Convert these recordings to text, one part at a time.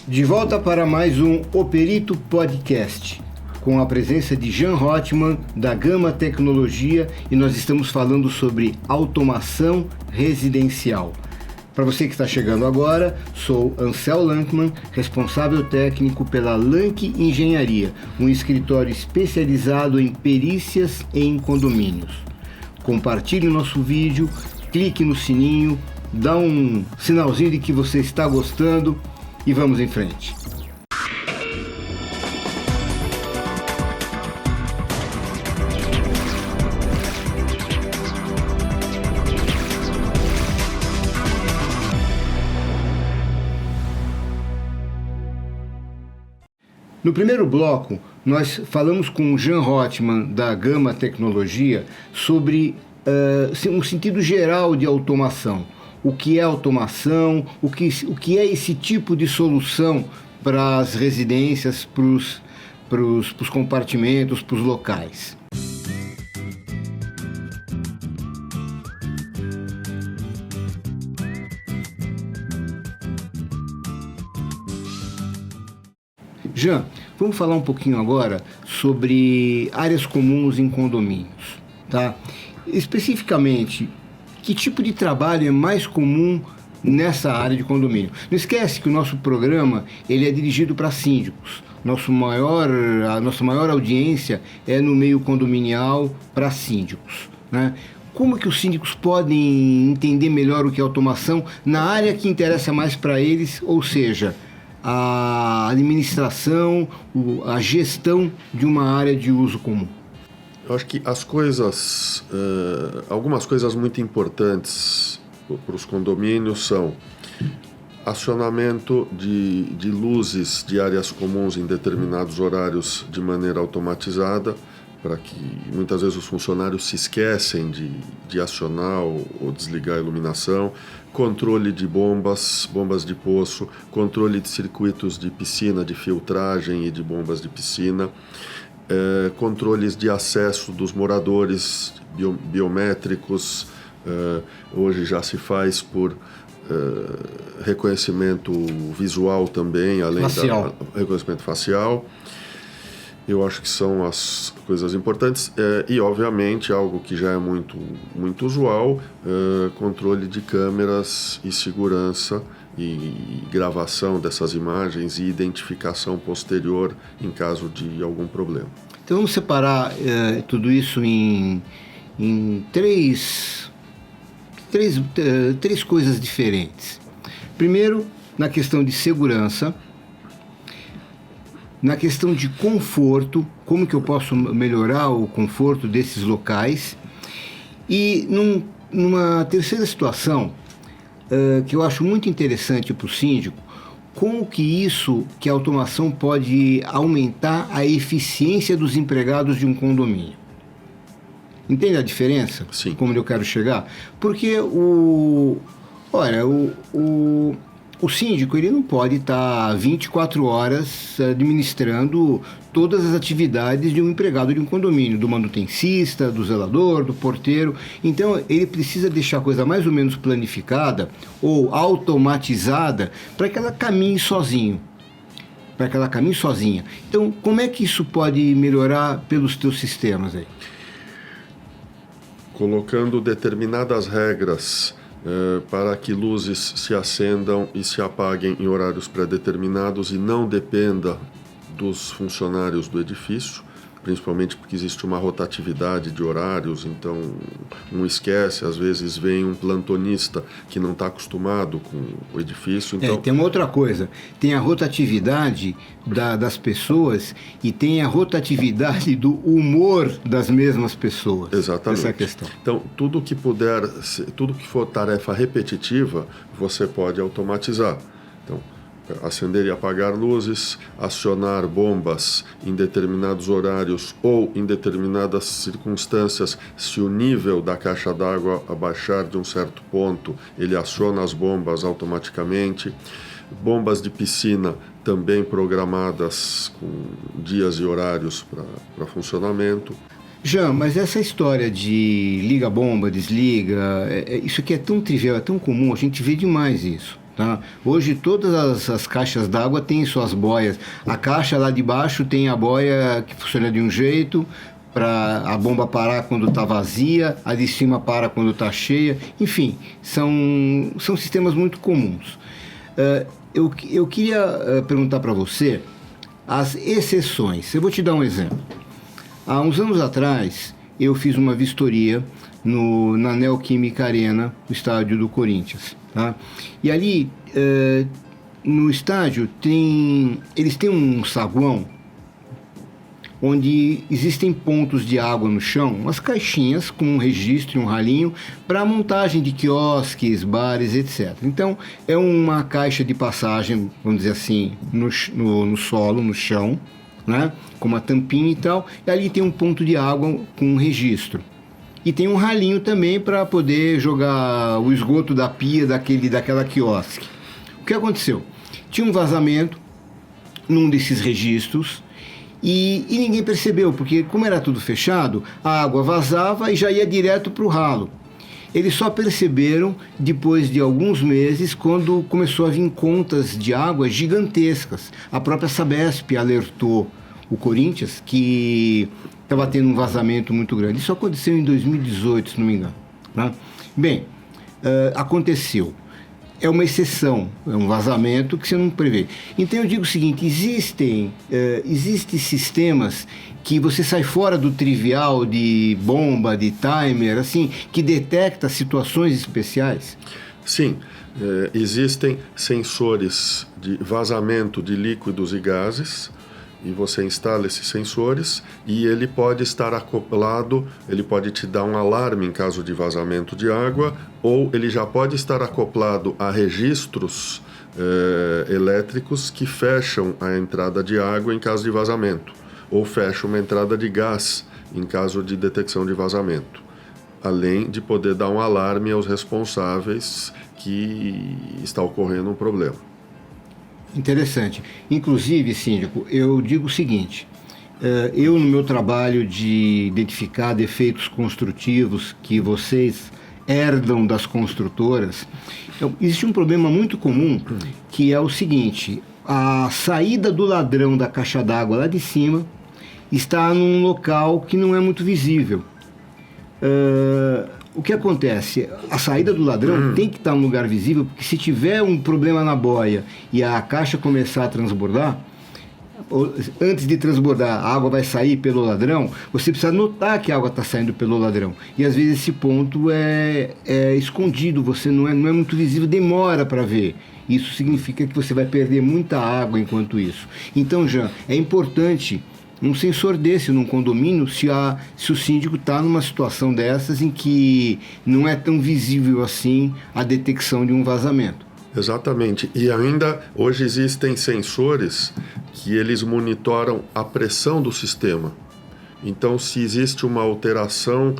De volta para mais um O Perito Podcast, com a presença de Jean Rothman, da Gama Tecnologia, e nós estamos falando sobre automação residencial. Para você que está chegando agora, sou Ansel Lankman, responsável técnico pela Lank Engenharia, um escritório especializado em perícias em condomínios. Compartilhe o nosso vídeo, clique no sininho, dá um sinalzinho de que você está gostando e vamos em frente. No primeiro bloco, nós falamos com o Jean Rothman, da Gama Tecnologia, sobre um sentido geral de automação. O que é automação, o que é esse tipo de solução para as residências, para os compartimentos, para os locais. Jean, vamos falar um pouquinho agora sobre áreas comuns em condomínios, tá? Especificamente, que tipo de trabalho é mais comum nessa área de condomínio? Não esquece que o nosso programa ele é dirigido para síndicos. A nossa maior audiência é no meio condominial para síndicos, né? Como que os síndicos podem entender melhor o que é automação na área que interessa mais para eles, ou seja, a administração, a gestão de uma área de uso comum? Eu acho que algumas coisas muito importantes para os condomínios são acionamento de luzes de áreas comuns em determinados horários de maneira automatizada, para que muitas vezes os funcionários se esquecem de acionar ou desligar a iluminação, controle de bombas de poço, controle de circuitos de piscina, de filtragem e de bombas de piscina, controles de acesso dos moradores biométricos. Hoje já se faz por reconhecimento visual também, além do reconhecimento facial. Eu acho que são as coisas importantes e, obviamente, algo que já é muito, muito usual, controle de câmeras e segurança e gravação dessas imagens e identificação posterior em caso de algum problema. Então vamos separar tudo isso em três coisas diferentes. Primeiro, na questão de segurança. Na questão de conforto, como que eu posso melhorar o conforto desses locais. E numa terceira situação, que eu acho muito interessante para o síndico, como que a automação pode aumentar a eficiência dos empregados de um condomínio. Entende a diferença? Sim. Como eu quero chegar? Porque o síndico ele não pode estar 24 horas administrando todas as atividades de um empregado de um condomínio, do manutencista, do zelador, do porteiro. Então, ele precisa deixar a coisa mais ou menos planificada ou automatizada para que ela caminhe sozinha. Então, como é que isso pode melhorar pelos teus sistemas aí? Colocando determinadas regras para que luzes se acendam e se apaguem em horários pré-determinados e não dependa dos funcionários do edifício, principalmente porque existe uma rotatividade de horários, então um esquece, às vezes vem um plantonista que não está acostumado com o edifício. Então... tem uma outra coisa, tem a rotatividade das pessoas e tem a rotatividade do humor das mesmas pessoas. Exatamente. Essa é a questão. Então, tudo que for tarefa repetitiva, você pode automatizar. Então, acender e apagar luzes, acionar bombas em determinados horários ou em determinadas circunstâncias. Se o nível da caixa d'água abaixar de um certo ponto, ele aciona as bombas automaticamente. Bombas de piscina também programadas com dias e horários para funcionamento. Jean, mas essa história de liga a bomba, desliga, isso aqui é tão trivial, é tão comum, a gente vê demais isso. Tá? Hoje todas as caixas d'água têm suas boias. A caixa lá de baixo tem a boia que funciona de um jeito, para a bomba parar quando está vazia, a de cima para quando está cheia. Enfim, são sistemas muito comuns. Eu queria perguntar para você as exceções. Eu vou te dar um exemplo. Há uns anos atrás, eu fiz uma vistoria na Neoquímica Arena, no estádio do Corinthians. Tá? E ali, no estádio, eles têm um saguão onde existem pontos de água no chão, umas caixinhas com um registro e um ralinho para montagem de quiosques, bares, etc. Então, é uma caixa de passagem, vamos dizer assim, no solo, no chão, né? Com uma tampinha e tal, e ali tem um ponto de água com um registro. E tem um ralinho também para poder jogar o esgoto da pia daquela quiosque. O que aconteceu? Tinha um vazamento num desses registros, e ninguém percebeu, porque como era tudo fechado, a água vazava e já ia direto para o ralo. Eles só perceberam depois de alguns meses, quando começou a vir contas de água gigantescas. A própria Sabesp alertou o Corinthians que estava tendo um vazamento muito grande. Isso aconteceu em 2018, se não me engano. Né? Bem, aconteceu. É uma exceção, é um vazamento que você não prevê. Então eu digo o seguinte, existem sistemas que você sai fora do trivial de bomba, de timer, assim, que detecta situações especiais? Sim, existem sensores de vazamento de líquidos e gases, e você instala esses sensores e ele pode estar acoplado, ele pode te dar um alarme em caso de vazamento de água, ou ele já pode estar acoplado a registros elétricos que fecham a entrada de água em caso de vazamento, ou fecham uma entrada de gás em caso de detecção de vazamento, além de poder dar um alarme aos responsáveis que está ocorrendo um problema. Interessante. Inclusive, síndico, eu digo o seguinte, eu no meu trabalho de identificar defeitos construtivos que vocês herdam das construtoras, então, existe um problema muito comum, que é o seguinte, a saída do ladrão da caixa d'água lá de cima está num local que não é muito visível. O que acontece? A saída do ladrão tem que estar num lugar visível, porque se tiver um problema na boia e a caixa começar a transbordar, antes de transbordar, a água vai sair pelo ladrão, você precisa notar que a água está saindo pelo ladrão. E às vezes esse ponto é escondido, você não é muito visível, demora para ver. Isso significa que você vai perder muita água enquanto isso. Então, Jean, é importante um sensor desse num condomínio se o síndico está numa situação dessas em que não é tão visível assim a detecção de um vazamento. Exatamente. E ainda hoje existem sensores que eles monitoram a pressão do sistema. Então, se existe uma alteração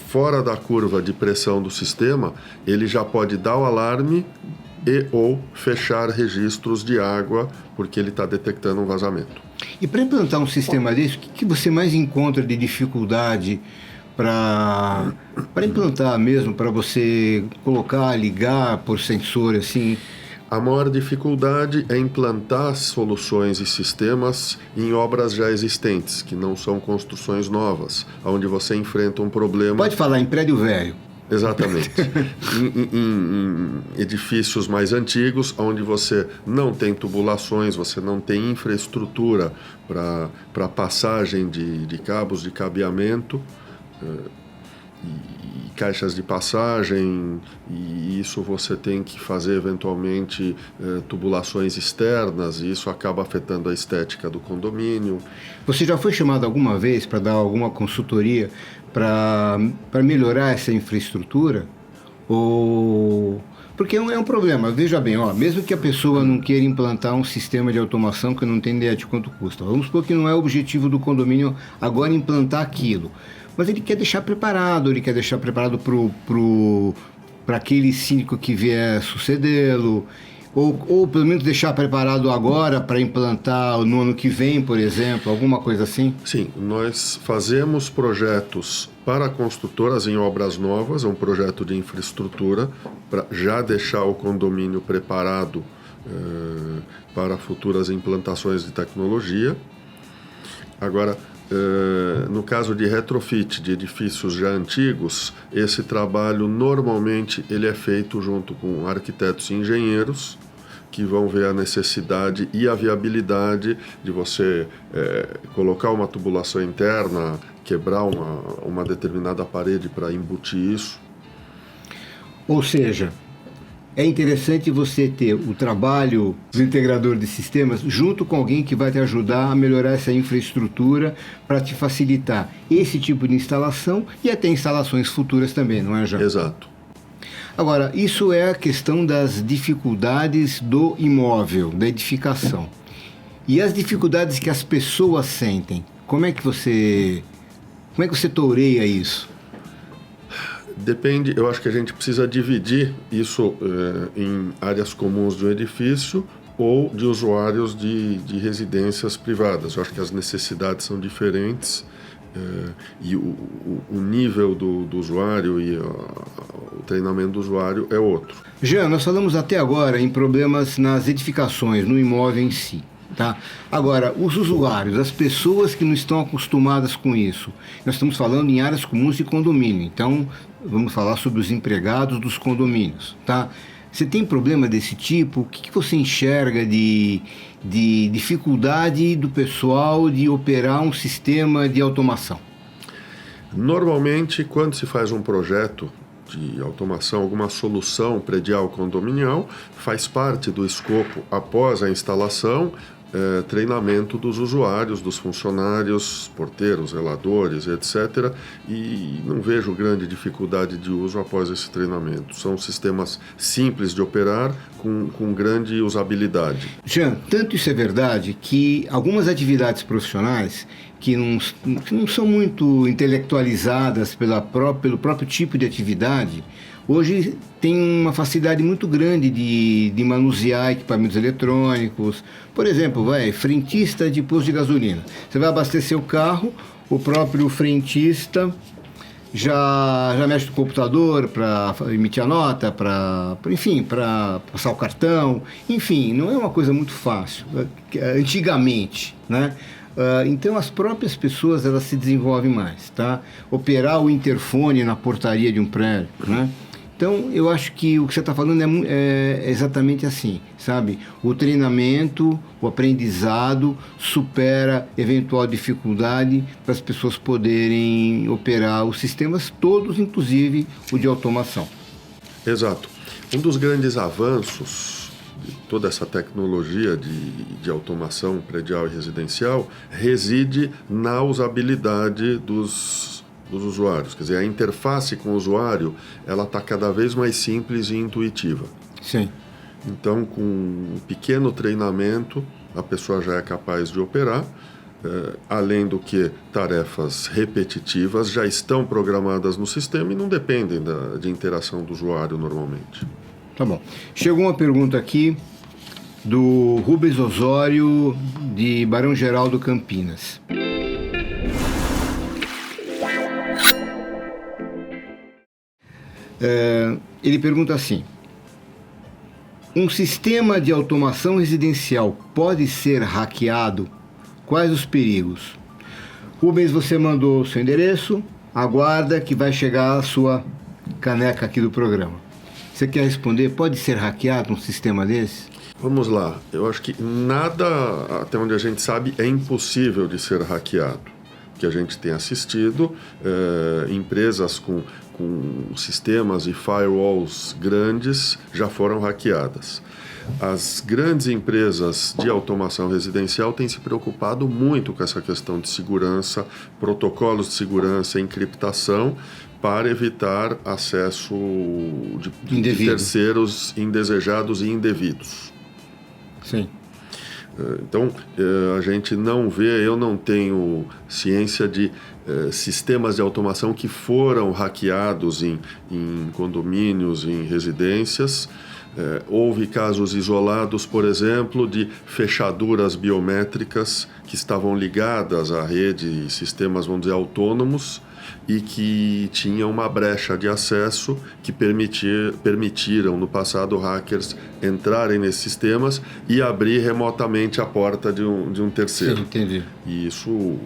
fora da curva de pressão do sistema, ele já pode dar o alarme ou fechar registros de água porque ele está detectando um vazamento. E para implantar um sistema desse, o que você mais encontra de dificuldade para implantar mesmo, para você colocar, ligar por sensor assim? A maior dificuldade é implantar soluções e sistemas em obras já existentes, que não são construções novas, onde você enfrenta um problema... Pode falar em prédio velho. Exatamente. em edifícios mais antigos, onde você não tem tubulações, você não tem infraestrutura para passagem de cabos de cabeamento e caixas de passagem, e isso você tem que fazer eventualmente tubulações externas, e isso acaba afetando a estética do condomínio. Você já foi chamado alguma vez para dar alguma consultoria para melhorar essa infraestrutura? Porque é um problema, veja bem, mesmo que a pessoa não queira implantar um sistema de automação que não tem ideia de quanto custa, vamos supor que não é o objetivo do condomínio agora implantar aquilo, mas ele quer deixar preparado, para aquele síndico que vier sucedê-lo. Ou pelo menos deixar preparado agora para implantar no ano que vem, por exemplo, alguma coisa assim? Sim, nós fazemos projetos para construtoras em obras novas, é um projeto de infraestrutura para já deixar o condomínio preparado para futuras implantações de tecnologia. Agora, no caso de retrofit de edifícios já antigos, esse trabalho normalmente ele é feito junto com arquitetos e engenheiros que vão ver a necessidade e a viabilidade de você colocar uma tubulação interna, quebrar uma determinada parede para embutir isso. Ou seja, é interessante você ter o trabalho do integrador de sistemas junto com alguém que vai te ajudar a melhorar essa infraestrutura para te facilitar esse tipo de instalação e até instalações futuras também, não é, Jean? Exato. Agora, isso é a questão das dificuldades do imóvel, da edificação. E as dificuldades que as pessoas sentem, como é que você toureia isso? Depende, eu acho que a gente precisa dividir isso em áreas comuns de um edifício ou de usuários de residências privadas. Eu acho que as necessidades são diferentes e o nível do usuário e o treinamento do usuário é outro. Jean, nós falamos até agora em problemas nas edificações, no imóvel em si. Tá? Agora, os usuários, as pessoas que não estão acostumadas com isso, nós estamos falando em áreas comuns de condomínio, então vamos falar sobre os empregados dos condomínios. Tá? Você tem problema desse tipo? O que você enxerga de dificuldade do pessoal de operar um sistema de automação? Normalmente, quando se faz um projeto de automação, alguma solução predial condominial, faz parte do escopo, após a instalação, treinamento dos usuários, dos funcionários, porteiros, zeladores, etc. E não vejo grande dificuldade de uso após esse treinamento. São sistemas simples de operar, com grande usabilidade. Jean, tanto isso é verdade que algumas atividades profissionais que não são muito intelectualizadas pelo próprio tipo de atividade, hoje tem uma facilidade muito grande de manusear equipamentos eletrônicos. Por exemplo, frentista de posto de gasolina. Você vai abastecer o carro, o próprio frentista já mexe no computador para emitir a nota, para passar o cartão. Enfim, não é uma coisa muito fácil, antigamente, né? Então as próprias pessoas elas se desenvolvem mais, tá? Operar o interfone na portaria de um prédio, né? Então eu acho que o que você está falando é exatamente assim, sabe? O treinamento, o aprendizado supera eventual dificuldade para as pessoas poderem operar os sistemas todos, inclusive o de automação. Exato. Um dos grandes avanços de toda essa tecnologia de automação predial e residencial reside na usabilidade dos usuários. Quer dizer, a interface com o usuário ela está cada vez mais simples e intuitiva. Sim. Então, com um pequeno treinamento, a pessoa já é capaz de operar. Além do que tarefas repetitivas já estão programadas no sistema e não dependem de interação do usuário normalmente. Tá bom. Chegou uma pergunta aqui do Rubens Osório, de Barão Geraldo, Campinas. Ele pergunta assim: um sistema de automação residencial pode ser hackeado? Quais os perigos? Rubens, você mandou o seu endereço, aguarda que vai chegar a sua caneca aqui do programa. Você quer responder? Pode ser hackeado um sistema desse? Vamos lá. Eu acho que nada, até onde a gente sabe, é impossível de ser hackeado. Que a gente tem assistido, empresas com sistemas e firewalls grandes já foram hackeadas. As grandes empresas de automação residencial têm se preocupado muito com essa questão de segurança, protocolos de segurança, encriptação, para evitar acesso de terceiros indesejados e indevidos. Sim. Então, a gente não vê, eu não tenho ciência de sistemas de automação que foram hackeados em condomínios, em residências. Houve casos isolados, por exemplo, de fechaduras biométricas que estavam ligadas à rede e sistemas, vamos dizer, autônomos, e que tinham uma brecha de acesso que permitiram no passado hackers entrarem nesses sistemas e abrir remotamente a porta de um terceiro. Sim, entendi. E isso,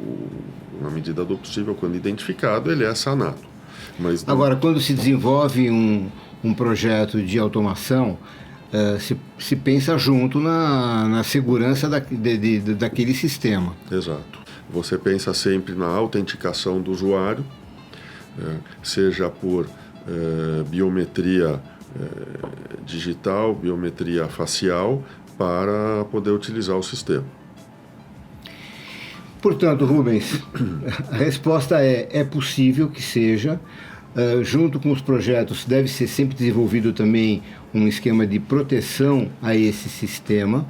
na medida do possível, quando identificado, ele é sanado. Mas não... Agora, quando se desenvolve um projeto de automação, se pensa junto na segurança daquele sistema. Exato. Você pensa sempre na autenticação do usuário, seja por biometria digital, biometria facial, para poder utilizar o sistema. Portanto, Rubens, a resposta é possível que seja. Junto com os projetos, deve ser sempre desenvolvido também um esquema de proteção a esse sistema.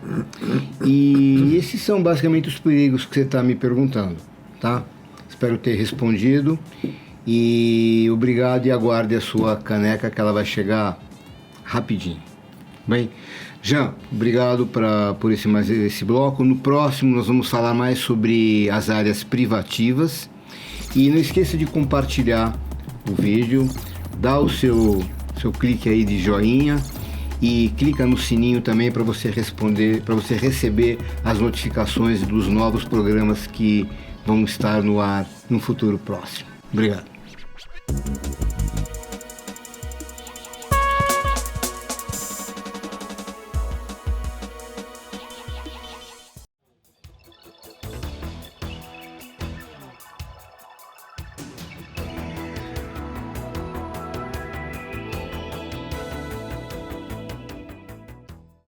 E esses são basicamente os perigos que você está me perguntando, tá? Espero ter respondido. E obrigado, e aguarde a sua caneca, que ela vai chegar rapidinho. Bem, Jean, obrigado por esse bloco. No próximo nós vamos falar mais sobre as áreas privativas. E não esqueça de compartilhar o vídeo, dá o seu clique aí de joinha e clica no sininho também para você receber as notificações dos novos programas que vão estar no ar no futuro próximo. Obrigado.